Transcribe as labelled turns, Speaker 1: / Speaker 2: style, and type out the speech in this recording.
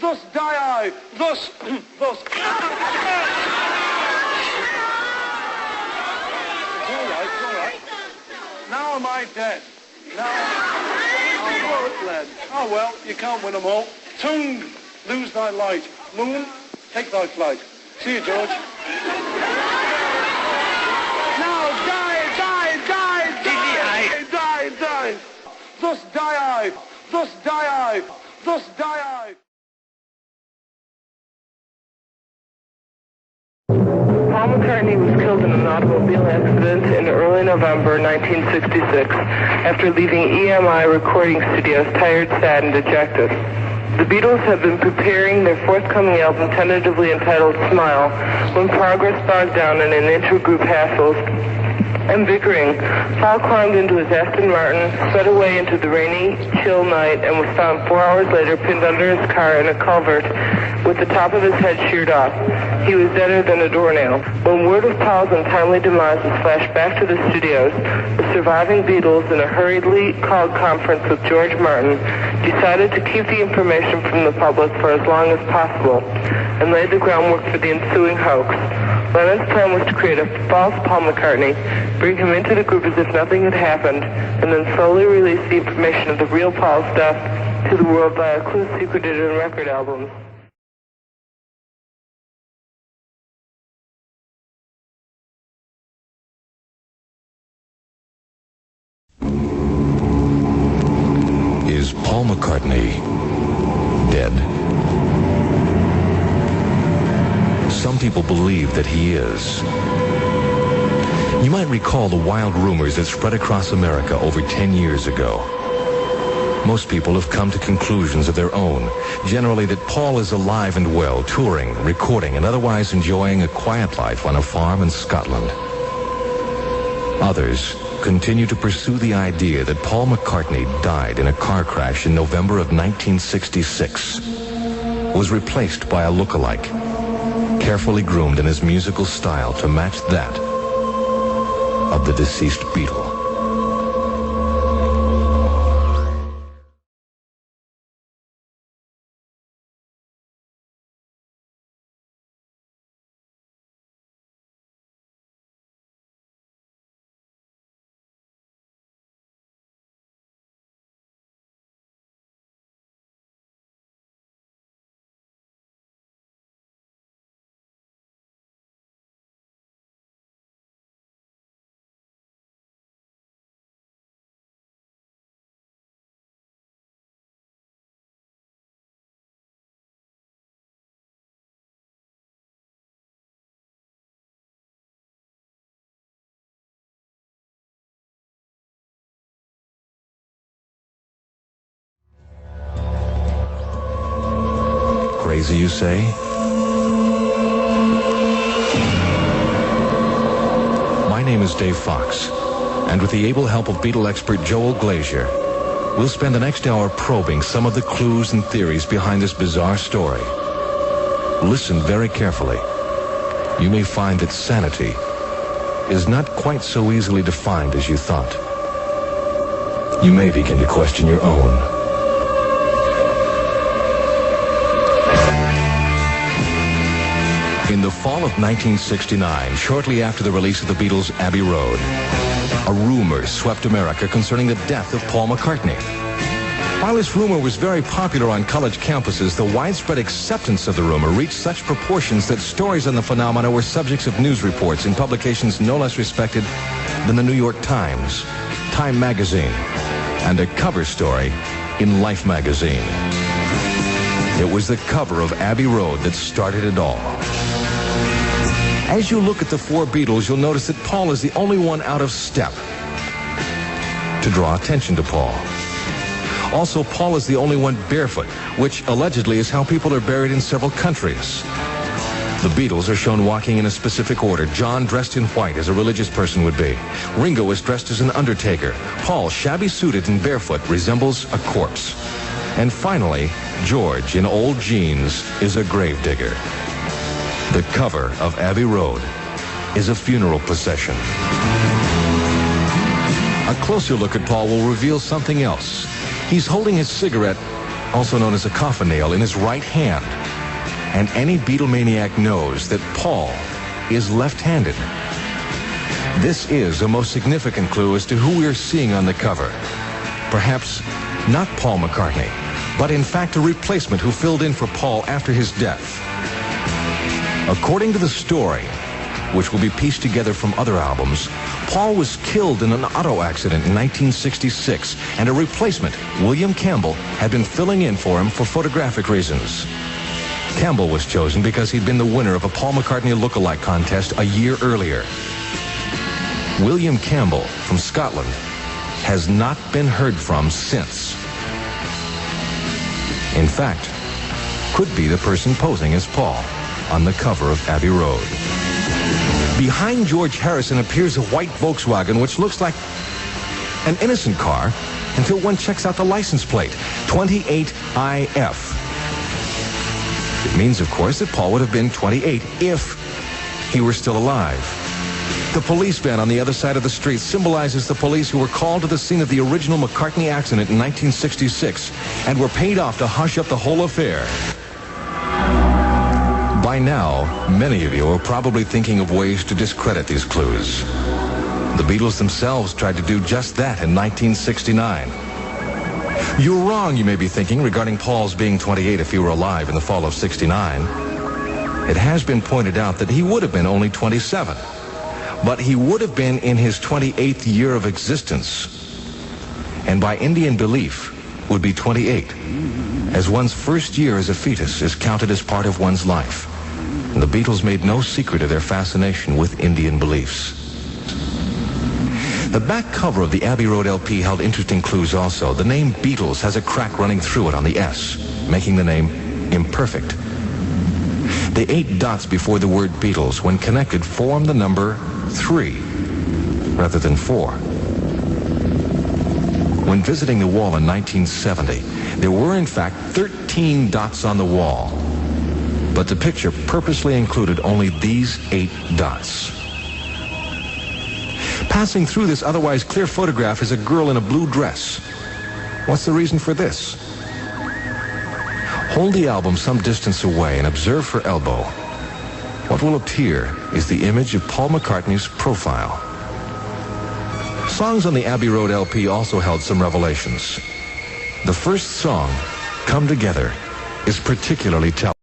Speaker 1: Thus die I, thus. It's all right. Now am I dead? Oh well, you can't win them all. Tongue, lose thy light. Moon, take thy flight. See you, George. Now die. Thus die I, thus die I, thus die I.
Speaker 2: Paul McCartney was killed in an automobile accident in early November 1966 after leaving EMI recording studios tired, sad, and dejected. The Beatles had been preparing their forthcoming album tentatively entitled Smile when progress bogged down in inter-group hassles and bickering. Paul climbed into his Aston Martin, sped away into the rainy, chill night, and was found 4 hours later pinned under his car in a culvert with the top of his head sheared off. He was deader than a doornail. When word of Paul's untimely demise was flashed back to the studios, the surviving Beatles, in a hurriedly called conference with George Martin, decided to keep the information from the public for as long as possible and laid the groundwork for the ensuing hoax. Lennon's plan was to create a false Paul McCartney, bring him into the group as if nothing had happened, and then slowly release the information of the real Paul's death to the world via clues secreted in record albums.
Speaker 3: Is Paul McCartney dead? Some people believe that he is. You might recall the wild rumors that spread across America over 10 years ago. Most people have come to conclusions of their own, generally that Paul is alive and well, touring, recording, and otherwise enjoying a quiet life on a farm in Scotland. Others continue to pursue the idea that Paul McCartney died in a car crash in November of 1966, was replaced by a look-alike, carefully groomed in his musical style to match that of the deceased Beatle. Crazy, you say? My name is Dave Fox, and with the able help of Beatle expert Joel Glazier, we'll spend the next hour probing some of the clues and theories behind this bizarre story. Listen very carefully. You may find that sanity is not quite so easily defined as you thought. You may begin to question your own. In the fall of 1969, shortly after the release of the Beatles' Abbey Road, a rumor swept America concerning the death of Paul McCartney. While this rumor was very popular on college campuses, the widespread acceptance of the rumor reached such proportions that stories on the phenomena were subjects of news reports in publications no less respected than the New York Times, Time magazine, and a cover story in Life magazine. It was the cover of Abbey Road that started it all. As you look at the four Beatles, you'll notice that Paul is the only one out of step to draw attention to Paul. Also, Paul is the only one barefoot, which allegedly is how people are buried in several countries. The Beatles are shown walking in a specific order. John dressed in white, as a religious person would be. Ringo is dressed as an undertaker. Paul, shabby suited and barefoot, resembles a corpse. And finally, George, in old jeans, is a gravedigger. The cover of Abbey Road is a funeral procession. A closer look at Paul will reveal something else. He's holding his cigarette, also known as a coffin nail, in his right hand. And any Beatlemaniac knows that Paul is left-handed. This is a most significant clue as to who we're seeing on the cover. Perhaps not Paul McCartney, but in fact a replacement who filled in for Paul after his death. According to the story, which will be pieced together from other albums, Paul was killed in an auto accident in 1966, and a replacement, William Campbell, had been filling in for him for photographic reasons. Campbell was chosen because he'd been the winner of a Paul McCartney look-alike contest a year earlier. William Campbell, from Scotland, has not been heard from since. In fact, could be the person posing as Paul on the cover of Abbey Road. Behind George Harrison appears a white Volkswagen, which looks like an innocent car until one checks out the license plate, 28IF. It means, of course, that Paul would have been 28 if he were still alive. The police van on the other side of the street symbolizes the police who were called to the scene of the original McCartney accident in 1966 and were paid off to hush up the whole affair. By now, many of you are probably thinking of ways to discredit these clues. The Beatles themselves tried to do just that in 1969. You're wrong, you may be thinking, regarding Paul's being 28 if he were alive in the fall of '69. It has been pointed out that he would have been only 27, but he would have been in his 28th year of existence, and by Indian belief would be 28, as one's first year as a fetus is counted as part of one's life. The Beatles made no secret of their fascination with Indian beliefs. The back cover of the Abbey Road LP held interesting clues also. The name Beatles has a crack running through it on the S, making the name imperfect. The 8 dots before the word Beatles, when connected, form the number 3 rather than 4. When visiting the wall in 1970, there were in fact 13 dots on the wall, but the picture purposely included only these 8 dots. Passing through this otherwise clear photograph is a girl in a blue dress. What's the reason for this? Hold the album some distance away and observe her elbow. What will appear is the image of Paul McCartney's profile. Songs on the Abbey Road LP also held some revelations. The first song, Come Together, is particularly telling.